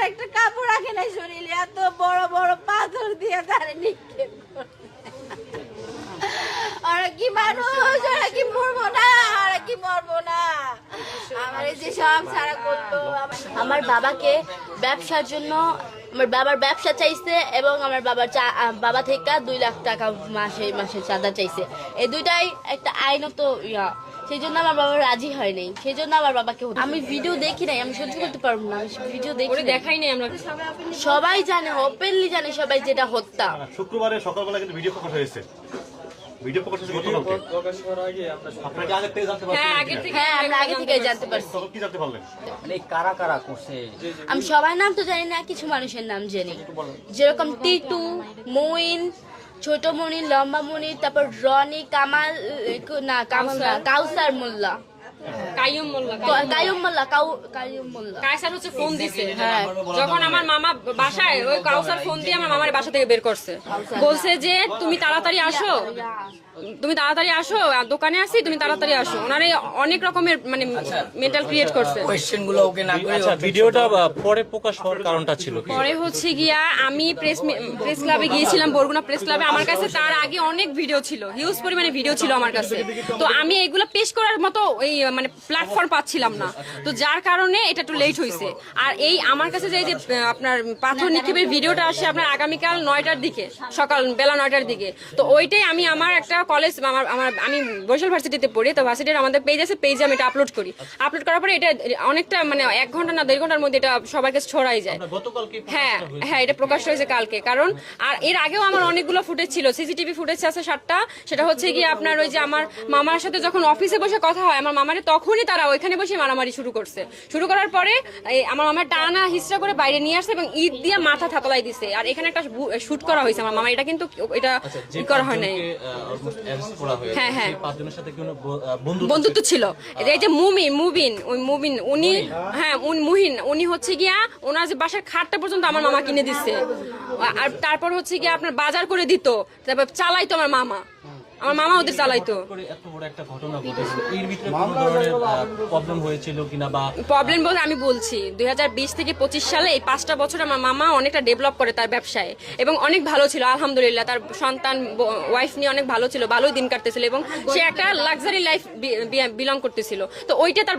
একটা কাপড় রাখে নাই শরীরে, এত বড় বড় পাথর দিয়ে তারে নিক্ষেপ করে। ওরা কি মানুষ, ওরা কি মরবো না, ওরা কি মরবো না। আমার এই যে সব সারা করলো। আমার বাবাকে ব্যবসার জন্য আমার বাবার ব্যবসা চাইছে এবং আমার বাবা থেকে 2 লাখ টাকা মাসে মাসে চাঁদা চাইছে। এই দুইটাই একটা আইনত ইয়া, সেই জন্য আমার বাবা রাজি হয় নাই। সেই জন্য আমার বাবাকে আমি ভিডিও দেখি নাই, আমি সহ্য করতে পারবো না। আমি ভিডিও দেখাই নাই। আমরা সবাই জানে, ওপেনলি জানে সবাই, যেটা হত্যা। শুক্রবারে সকালবেলা কিন্তু ভিডিও প্রকাশ হয়েছে। ভিডিও প্রকাশ হয়েছে গতকালকে। আপনারা কি আগে থেকে জানতে পারছেন? হ্যাঁ, আমরা আগে থেকে জানতে পারছি। তখন কি জানতে পারলেন? মানে কারা কারা করছে? আমি সবার নাম তো জানি না, কিছু মানুষের নাম জানি, যেরকম টিটু, মইন, ছোট মনি, লম্বা মনি, তারপর রনি, কামাল না, কাউসার মোল্লা, কাইয়ুম মোল্লা। কায়সার হচ্ছে ফোন দিছে। হ্যাঁ, যখন আমার মামা বাসায়, ওই কাউসার ফোন দিয়ে আমার মামার বাসা থেকে বের করছে, বলছে যে তুমি তাড়াতাড়ি আসো, দোকানে আসি, তুমি তাড়াতাড়ি আসো। ওনারা অনেক রকমের মানে মেন্টাল ক্রিয়েট করছে। কোশ্চেন গুলো ওকে না করে আচ্ছা, ভিডিওটা পরে প্রকাশ হওয়ার কারণটা ছিল কি? পরে হচ্ছে গিয়া আমি প্রেস ক্লাবে গিয়েছিলাম, বরগুনা প্রেস ক্লাবে। আমার কাছে তার আগে অনেক ভিডিও ছিল, হিউজ পরিমাণে ভিডিও ছিল আমার কাছে। তো আমি এগুলো পেশ করার মতো এই মানে প্ল্যাটফর্ম পাচ্ছিলাম না, তো যার কারণে এটা একটু লেট হয়েছে। আর এই আমার কাছে যে আপনার পাথর নিক্ষেপের ভিডিওটা আসে আপনার আগামীকাল 9টার দিকে, সকাল বেলা 9টার দিকে। তো ওইটাই আমি আমার একটা কলেজ, আমি বরিশাল ভার্সিটিতে পড়ি, তো ভার্সিটির আমাদের পেজ আছে, পেজে আমি এটা আপলোড করি। আপলোড করার পরে এটা অনেকটা মানে 1 ঘন্টা না 1.5 ঘন্টার মধ্যে এটা সবার কাছে ছড়াই যায়। হ্যাঁ, এটা প্রকাশ হয়েছে কালকে। কারণ আর এর আগেও আমার অনেকগুলো ফুটেজ ছিল, সিসিটিভি ফুটেজ আছে 7টা। সেটা হচ্ছে গিয়ে আপনার ওই যে আমার মামার সাথে যখন অফিসে বসে কথা হয় আমার মামারে, তখনই তারা ওইখানে বসে মারামারি শুরু করার পরে আমার মামার টানা হিস্ট্রা করে বাইরে নিয়ে আসছে এবং ইট দিয়ে মাথা থাতলাই দিছে। আর এখানে একটা শুট করা হয়েছে আমার মামা, এটা কিন্তু এটা করা হয় নাই। হ্যাঁ, বন্ধুত্ব ছিল। এই যে মুবিন উনি, হ্যাঁ মুহিন, উনি হচ্ছে গিয়া ওনার যে বাসার খাটটা পর্যন্ত আমার মামা কিনে দিচ্ছে। আর তারপর হচ্ছে গিয়া আপনার বাজার করে দিত, তারপর চালাইতো আমার মামা ওদের চালাইতো। প্রবলেম বলতে আমি বলছি 2020 থেকে 25 সালে এই 5টা বছর আমার মামা অনেকটা ডেভেলপ করে তার ব্যবসায় এবং অনেক ভালো ছিল আলহামদুলিল্লাহ। তার সন্তান ওয়াইফ নিয়ে অনেক ভালো ছিল, ভালোই দিন কাটতেছিল এবং সে একটা লাক্সারি লাইফ বিলং করতেছিল। তো ওইটা তার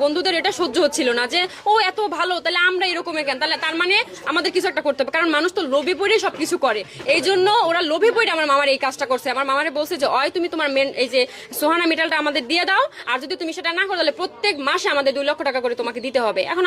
বন্ধুদের এটা সহ্য হচ্ছিল না যে ও এত ভালো, তাহলে আমরা এরকমের কেন, তাহলে তার মানে আমাদের কিছু একটা করতে হবে। কারণ মানুষ তো লোভে পড়ে সবকিছু করে, এই জন্য ওরা লোভে পড়ে আমার মামার এই কাজটা করছে। আমার মামারে বলছে যে তুমি তোমার এই যে সোহানা মেটালটা আমাদের দিয়ে দাও, আর যদি তুমি সেটা না করো তাহলে প্রত্যেক মাসে আমাদের 2 লক্ষ টাকা করে তোমাকে দিতে হবে। এখন